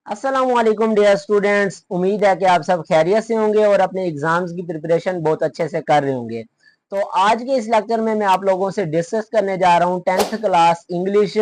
अस्सलामुअलैकुम dear students. उम्मीद है कि आप सब खैरियत से होंगे और अपने एग्जाम्स की प्रिपरेशन बहुत अच्छे से कर रहे होंगे। तो आज के इस लेक्चर में मैं आप लोगों से डिस्कस करने जा रहा हूं 10th class English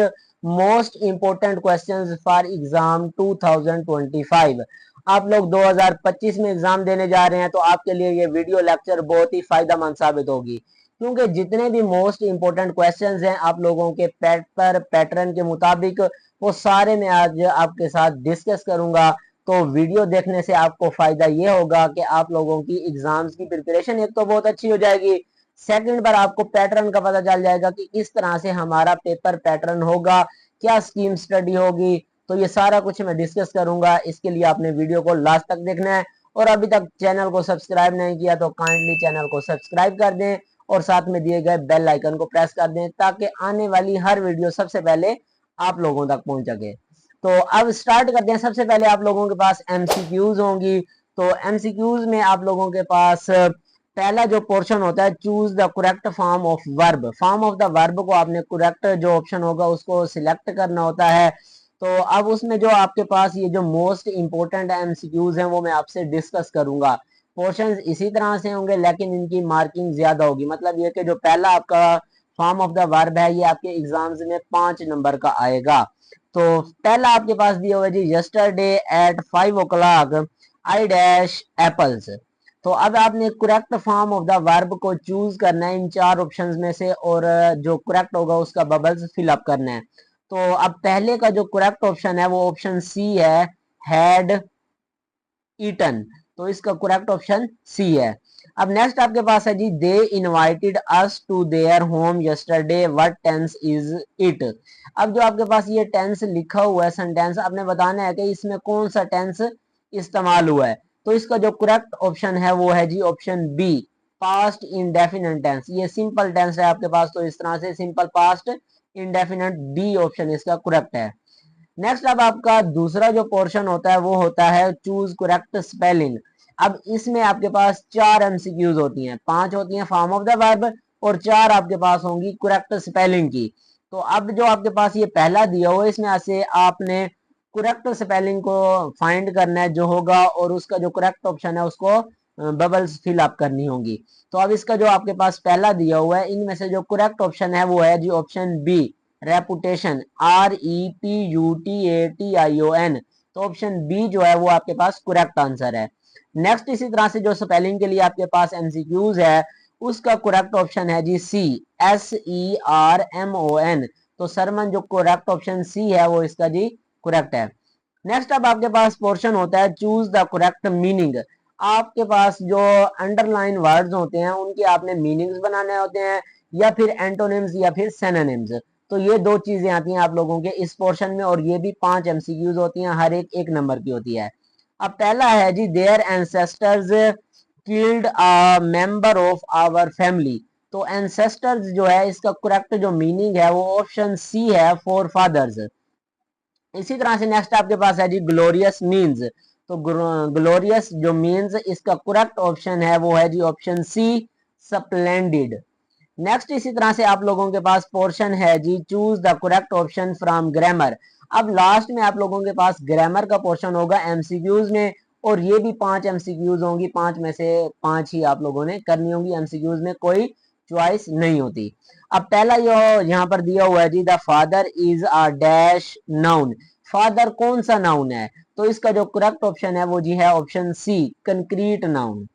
most important questions for exam 2025। आप लोग 2025 में एग्जाम देने जा रहे हैं तो आपके लिए ये वीडियो लेक्चर बहुत ही फायदेमंद साबित होगी, क्योंकि जितने भी मोस्ट इंपोर्टेंट क्वेश्चंस हैं आप लोगों के पेपर पैटर्न के मुताबिक वो सारे मैं आज आपके साथ डिस्कस करूंगा। तो वीडियो देखने से आपको फायदा ये होगा कि आप लोगों की एग्जाम्स की प्रिपरेशन एक तो बहुत अच्छी हो जाएगी, सेकंड बार आपको पैटर्न का पता चल जाएगा कि किस तरह से हमारा पेपर पैटर्न होगा, क्या स्कीम स्टडी होगी। तो ये सारा कुछ मैं डिस्कस करूंगा। इसके लिए आपने वीडियो को लास्ट तक देखना है और अभी तक चैनल को सब्सक्राइब नहीं किया तो काइंडली चैनल को सब्सक्राइब कर दें और साथ में दिए गए बेल आइकन को प्रेस कर दें ताकि आने वाली हर वीडियो सबसे पहले आप लोगों तक पहुंच सके। तो अब स्टार्ट करते हैं। सबसे पहले आप लोगों के पास एमसीक्यूज होंगी। तो एमसीक्यूज में आप लोगों के पास पहला जो पोर्शन होता है, choose the correct form of verb. Form of the verb को आपने करेक्ट जो ऑप्शन होगा उसको सिलेक्ट करना होता है। तो अब उसमें जो आपके पास ये जो मोस्ट इंपोर्टेंट एमसीक्यूज हैं वो मैं आपसे डिस्कस करूंगा। पोर्शन इसी तरह से होंगे लेकिन इनकी मार्किंग ज्यादा होगी। मतलब ये कि जो पहला आपका फॉर्म ऑफ द वर्ब है ये आपके एग्जाम्स में 5 नंबर का आएगा। तो पहला आपके पास दिया हुआ जी, yesterday at 5 o'clock I dash apples. तो अब आपने correct form of the verb को चूज करना है इन चार ऑप्शंस में से और जो करेक्ट होगा उसका बबल्स फिल अप करना है। तो अब पहले का जो करेक्ट ऑप्शन है वो ऑप्शन सी है, हैड ईटन। तो इसका करेक्ट ऑप्शन सी है। अब नेक्स्ट आपके पास है जी, they invited us to their home yesterday, what tense is it. अब जो आपके पास ये टेंस लिखा हुआ है सेंटेंस, आपने बताना है कि इसमें कौन सा टेंस इस्तेमाल हुआ है। तो इसका जो करेक्ट ऑप्शन है वो है जी option B, past indefinite tense. ये सिंपल टेंस है आपके पास, तो इस तरह से simple past indefinite, B option इसका करेक्ट है। नेक्स्ट अब आपका दूसरा जो पोर्शन होता है वो होता है चूज करेक्ट स्पेलिंग। अब इसमें आपके पास 4 एमसीक्यूज होती हैं, 5 होती हैं फॉर्म ऑफ द वर्ब और 4 आपके पास होंगी करेक्ट स्पेलिंग की। तो अब जो आपके पास ये पहला दिया हुआ है इसमें से आपने करेक्ट स्पेलिंग को फाइंड करना है जो होगा और उसका जो करेक्ट ऑप्शन है उसको बबल्स फिल अप करनी होगी। तो अब इसका जो आपके पास पहला दिया हुआ है इनमें से जो करेक्ट ऑप्शन है वो है जी ऑप्शन बी, रेपुटेशन, REPUTATION। तो ऑप्शन बी जो है वो आपके पास करेक्ट आंसर है। नेक्स्ट इसी तरह से जो स्पेलिंग के लिए आपके पास एमसीक्यूज है उसका करेक्ट ऑप्शन है जी सी, SERMON। तो सरमन जो करेक्ट ऑप्शन सी है वो इसका जी करेक्ट है। नेक्स्ट अब आपके पास पोर्शन होता है चूज द करेक्ट मीनिंग। आपके पास जो अंडरलाइन वर्ड्स होते हैं उनके आपने मीनिंग्स बनाने होते हैं या फिर एंटोनिम्स या फिर सिनोनिम्स। तो ये दो चीजें आती हैं आप लोगों के इस पोर्शन में और ये भी 5 एमसीक्यूज होती हैं, हर एक 1 नंबर की होती है। अब पहला है जी, their ancestors killed a member of our family. तो एंसेस्टर्स जो है इसका करेक्ट जो मीनिंग है वो ऑप्शन सी है, फोर फादर्स। इसी तरह से नेक्स्ट आपके पास है जी, ग्लोरियस मीन्स। तो ग्लोरियस जो मीन्स इसका करेक्ट ऑप्शन है वो है जी ऑप्शन सी, स्प्लेंडिड। नेक्स्ट इसी तरह से आप लोगों के पास पोर्शन है जी, choose the correct option from grammar. अब लास्ट में आप लोगों के पास ग्रामर का पोर्शन होगा एमसीक्यूज में और ये भी 5 एमसीक्यूज होंगी, 5 में से 5 ही आप लोगों ने करनी होंगी। एमसीक्यूज में कोई चॉइस नहीं होती। अब पहला ये यहाँ पर दिया हुआ है जी, the father is a dash noun. Father कौन सा नाउन है? तो इसका जो करेक्ट ऑप्शन है वो जी है option C, concrete noun.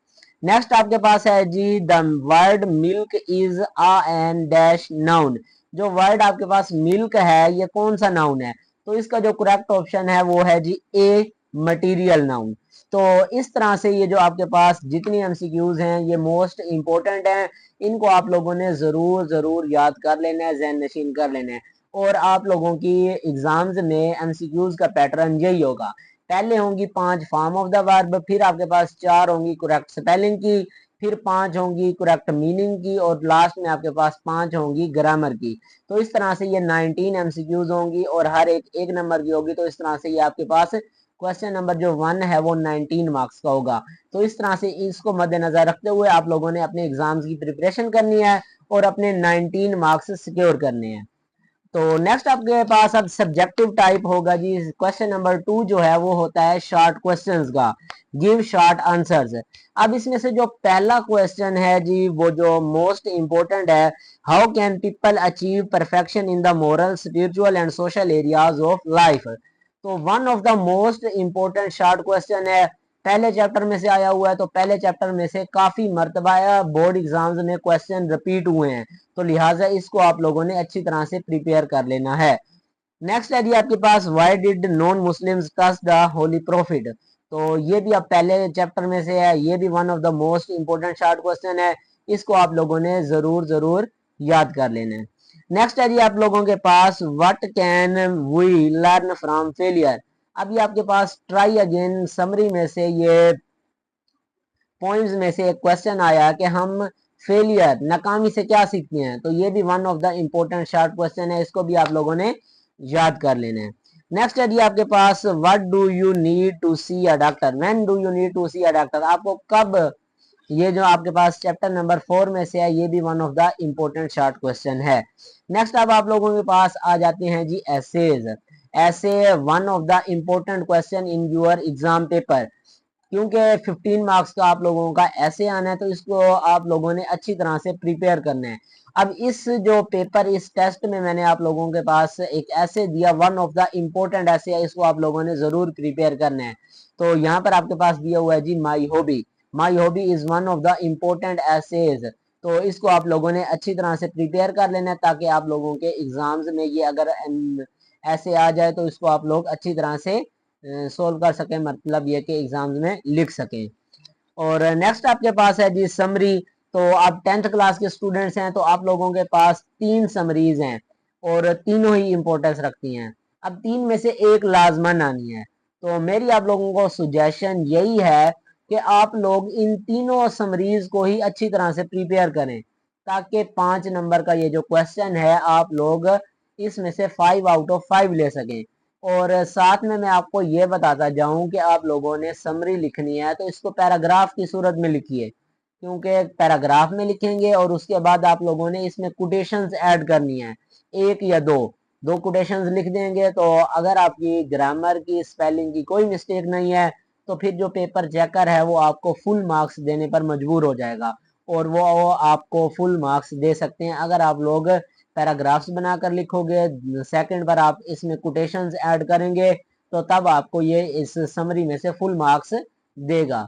Next आपके पास है जी, the word milk is a an dash noun. जो वर्ड आपके पास मिल्क है ये कौन सा नाउन है? तो इसका जो करेक्ट ऑप्शन है वो है जी ए, मटीरियल नाउन। तो इस तरह से ये जो आपके पास जितनी एमसीक्यूज हैं ये मोस्ट इंपोर्टेंट हैं, इनको आप लोगों ने जरूर जरूर याद कर लेना है, ज़हन नशीन कर लेना है। और आप लोगों की एग्जाम्स में एमसीक्यूज का पैटर्न यही होगा, पहले होंगी 5 फॉर्म ऑफ द वर्ब, फिर आपके पास 4 होंगी करेक्ट स्पेलिंग की, फिर 5 होंगी करेक्ट मीनिंग की और लास्ट में आपके पास 5 होंगी ग्रामर की। तो इस तरह से ये 19 एमसीक्यूज होंगी और हर एक 1 नंबर की होगी। तो इस तरह से ये आपके पास क्वेश्चन नंबर जो 1 है वो 19 मार्क्स का होगा। तो इस तरह से इसको मद्देनजर रखते हुए आप लोगों ने अपने एग्जाम्स की प्रिपरेशन करनी है और अपने 19 मार्क्स सिक्योर करने हैं। तो नेक्स्ट आपके पास अब सब्जेक्टिव टाइप होगा जी। क्वेश्चन नंबर 2 जो है वो होता है शॉर्ट क्वेश्चंस का, गिव शॉर्ट आंसर्स। अब इसमें से जो पहला क्वेश्चन है जी वो जो मोस्ट इंपॉर्टेंट है, how can people achieve perfection in the moral spiritual and social areas of life. तो one of the most important short question है, पहले चैप्टर में से आया हुआ है, तो पहले चैप्टर में से काफी मर्तबा बोर्ड एग्जाम्स में क्वेश्चन रिपीट हुए हैं, तो लिहाजा इसको आप लोगों ने अच्छी तरह से प्रिपेयर कर लेना है। नेक्स्ट है जी आपके पास, why did non Muslims trust the holy prophet. तो ये भी अब पहले चैप्टर में से है, ये भी one of the most important short question है, इसको आप लोगों ने जरूर जरूर याद कर लेना है। नेक्स्ट है जी आप लोगों के पास, what can we learn from failure. अब ये आपके पास ट्राई अगेन समरी में से, ये पॉइंट्स में से एक क्वेश्चन आया कि हम फेलियर नाकामी से क्या सीखते हैं, तो ये भी one of the important short question है, इसको भी आप लोगों ने याद कर लेना है। नेक्स्ट है जी आपके पास, what do you need to see a doctor, when do you need to see a doctor, आपको कब, ये जो आपके पास चैप्टर नंबर 4 में से है, ये भी one of the important short question है। नेक्स्ट अब आप लोगों के पास आ जाते हैं जी एसेज। ऐसे one of the important question in your exam paper, क्योंकि 15 मार्क्स का आप लोगों का ऐसे आना है, तो इसको आप लोगों ने अच्छी तरह से प्रिपेयर करना है। अब इस जो पेपर, इस टेस्ट में मैंने आप लोगों के पास एक ऐसे दिया, वन ऑफ द इम्पोर्टेंट ऐसे है, इसको आप लोगों ने जरूर प्रिपेयर करना है। तो यहाँ पर आपके पास दिया हुआ है जी, my hobby, my hobby is one of the important essays. तो इसको आप लोगों ने अच्छी तरह से प्रिपेयर कर लेना है, ताकि आप लोगों के एग्जाम्स में ये अगर ऐसे आ जाए तो इसको आप लोग अच्छी तरह से सोल्व कर सकें, मतलब ये कि एग्जाम्स में लिख सकें। और नेक्स्ट आपके पास है जी समरी। तो आप 10th क्लास के स्टूडेंट्स हैं, तो आप लोगों के पास 3 समरीज हैं और तीनों ही इंपॉर्टेंस रखती हैं। अब 3 में से एक लाजमन आनी है, तो मेरी आप लोगों को सुजेशन यही है कि आप लोग इन तीनों समरीज को ही अच्छी तरह से प्रिपेयर करें, ताकि 5 नंबर का ये जो क्वेश्चन है आप लोग इसमें से 5 आउट ऑफ 5 ले सकें। और साथ में मैं आपको ये बताता जाऊं कि आप लोगों ने समरी लिखनी है तो इसको पैराग्राफ की सूरत में लिखिए, क्योंकि पैराग्राफ में लिखेंगे और उसके बाद आप लोगों ने इसमें कोटेशंस ऐड करनी है, एक या दो कोटेशंस लिख देंगे, तो अगर आपकी ग्रामर की, स्पेलिंग की कोई मिस्टेक नहीं है, तो फिर जो पेपर चेकर है वो आपको फुल मार्क्स देने पर मजबूर हो जाएगा, और वो आपको फुल मार्क्स दे सकते हैं अगर आप लोग पैराग्राफ्स बनाकर लिखोगे, सेकंड पर आप इसमें कोटेशंस ऐड करेंगे, तो तब आपको ये इस समरी में से फुल मार्क्स देगा।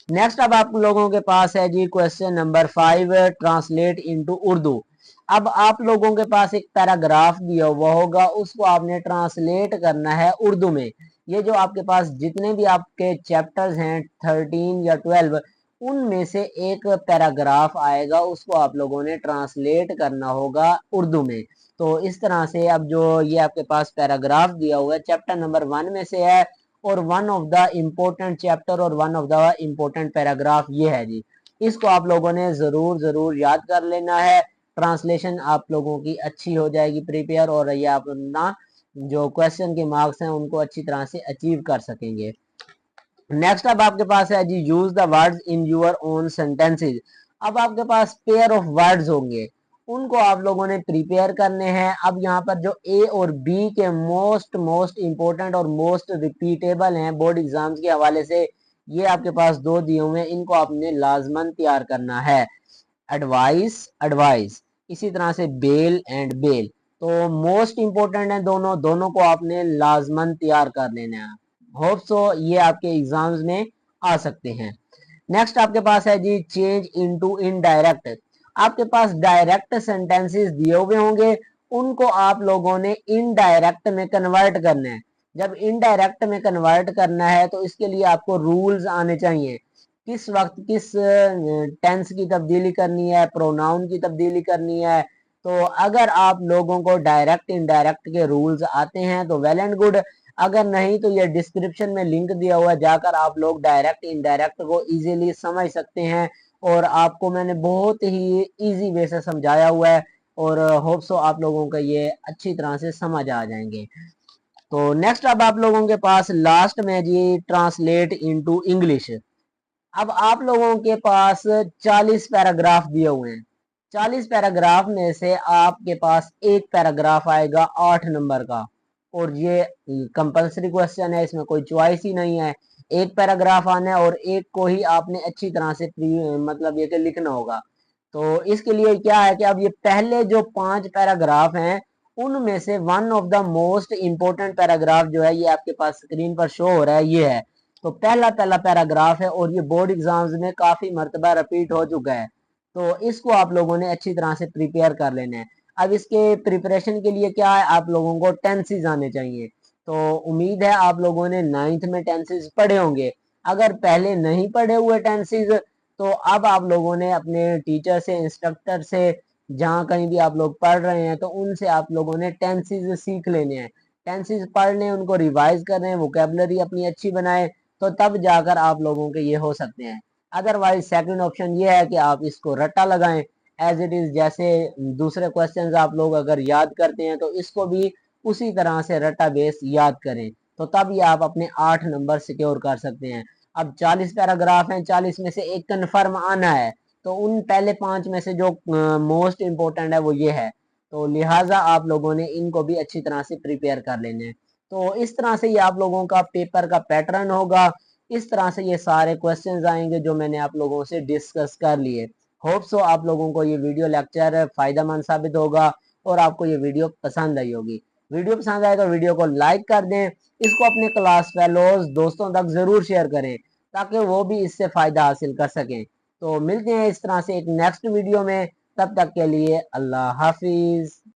नेक्स्ट अब आप लोगों के पास है जी question number 5, translate into Urdu. अब आप लोगों के पास एक पैराग्राफ दिया हुआ होगा, उसको आपने ट्रांसलेट करना है उर्दू में। ये जो आपके पास जितने भी आपके चैप्टर्स हैं 13 या 12, उनमें से एक पैराग्राफ आएगा, उसको आप लोगों ने ट्रांसलेट करना होगा उर्दू में। तो इस तरह से अब जो ये आपके पास पैराग्राफ दिया हुआ है चैप्टर नंबर 1 में से है, और one of the important chapter और one of the important paragraph ये है जी, इसको आप लोगों ने जरूर जरूर याद कर लेना है। ट्रांसलेशन आप लोगों की अच्छी हो जाएगी प्रिपेयर, और ये आप अपना जो क्वेश्चन के मार्क्स हैं उनको अच्छी तरह से अचीव कर सकेंगे। नेक्स्ट अब आपके पास है जी, use the words in your own sentences. अब आपके पास पेयर ऑफ वर्ड्स होंगे, उनको आप लोगों ने प्रिपेयर करने हैं। अब यहाँ पर जो ए और बी के मोस्ट मोस्ट इंपॉर्टेंट और मोस्ट रिपीटेबल हैं बोर्ड एग्जाम्स के हवाले से, ये आपके पास 2 दिए हुए हैं, इनको आपने लाजमन तैयार करना है। एडवाइस, एडवाइस, इसी तरह से बेल एंड बेल, तो मोस्ट इंपॉर्टेंट है दोनों, दोनों को आपने लाजमन तैयार कर लेना है। होप सो ये आपके एग्जाम्स में आ सकते हैं। नेक्स्ट आपके पास है जी, चेंज इनटू इनडायरेक्ट। आपके पास डायरेक्ट सेंटेंसेस दिए हुए होंगे, उनको आप लोगों ने इनडायरेक्ट में कन्वर्ट करना है। जब इनडायरेक्ट में कन्वर्ट करना है तो इसके लिए आपको रूल्स आने चाहिए, किस वक्त किस टेंस की तब्दीली करनी है, प्रोनाउन की तब्दीली करनी है। तो अगर आप लोगों को डायरेक्ट इनडायरेक्ट के रूल्स आते हैं तो वेल एंड गुड, अगर नहीं तो ये डिस्क्रिप्शन में लिंक दिया हुआ है, जाकर आप लोग डायरेक्ट इनडायरेक्ट को इजीली समझ सकते हैं, और आपको मैंने बहुत ही इजी वे से समझाया हुआ है, और होप सो आप लोगों को ये अच्छी तरह से समझ आ जाएंगे। तो नेक्स्ट अब आप लोगों के पास लास्ट में जी, ट्रांसलेट इनटू इंग्लिश। अब आप लोगों के पास 40 पैराग्राफ दिए हुए हैं, 40 पैराग्राफ में से आपके पास एक पैराग्राफ आएगा 8 नंबर का, और ये कंपलसरी क्वेश्चन है, इसमें कोई चॉइस ही नहीं है। एक पैराग्राफ आना है और एक को ही आपने अच्छी तरह से मतलब ये कि लिखना होगा। तो इसके लिए क्या है कि अब ये पहले जो 5 पैराग्राफ हैं उनमें से one of the most important paragraph जो है ये आपके पास स्क्रीन पर शो हो रहा है, ये है। तो पहला पहला पैराग्राफ है और ये बोर्ड एग्जाम्स में काफी मर्तबा रिपीट हो चुका है। तो इसको आप लोगों ने अच्छी तरह से प्रिपेयर कर लेना है। अब इसके प्रिपरेशन के लिए क्या है, आप लोगों को टेंसेस आने चाहिए। तो उम्मीद है आप लोगों ने 9th में टेंसेस पढ़े होंगे। अगर पहले नहीं पढ़े हुए टेंसेस, तो अब आप लोगों ने अपने टीचर से, इंस्ट्रक्टर से, जहाँ कहीं भी आप लोग पढ़ रहे हैं, तो उनसे आप लोगों ने टेंसेस सीख लेने हैं। टेंसेस पढ़ लें, उनको रिवाइज कर रहे हैं, वोकेबलरी अपनी अच्छी बनाए, तो तब जाकर आप लोगों के ये हो सकते हैं। अदरवाइज सेकंड ऑप्शन ये है कि आप इसको रट्टा लगाएं एज इट इज, जैसे दूसरे क्वेश्चंस आप लोग अगर याद करते हैं तो इसको भी उसी तरह से रट्टा बेस याद करें, तो तब ये आप अपने 8 नंबर सिक्योर कर सकते हैं। अब 40 पैराग्राफ हैं, 40 में से एक कन्फर्म आना है, तो उन पहले 5 में से जो मोस्ट इंपॉर्टेंट है वो ये है। तो लिहाजा आप लोगों ने इनको भी अच्छी तरह से प्रिपेयर कर लेने हैं। तो इस तरह से ये आप लोगों का पेपर का पैटर्न होगा। इस तरह से ये सारे क्वेश्चंस आएंगे जो मैंने आप लोगों से डिस्कस कर लिए। होप सो आप लोगों को ये वीडियो लेक्चर फायदेमंद साबित होगा और आपको ये वीडियो पसंद आई होगी। वीडियो पसंद आए तो वीडियो को लाइक कर दें, इसको अपने क्लास फेलोज दोस्तों तक जरूर शेयर करें ताकि वो भी इससे फायदा हासिल कर सकें। तो मिलते हैं इस तरह से एक नेक्स्ट वीडियो में, तब तक के लिए अल्लाह हाफिज।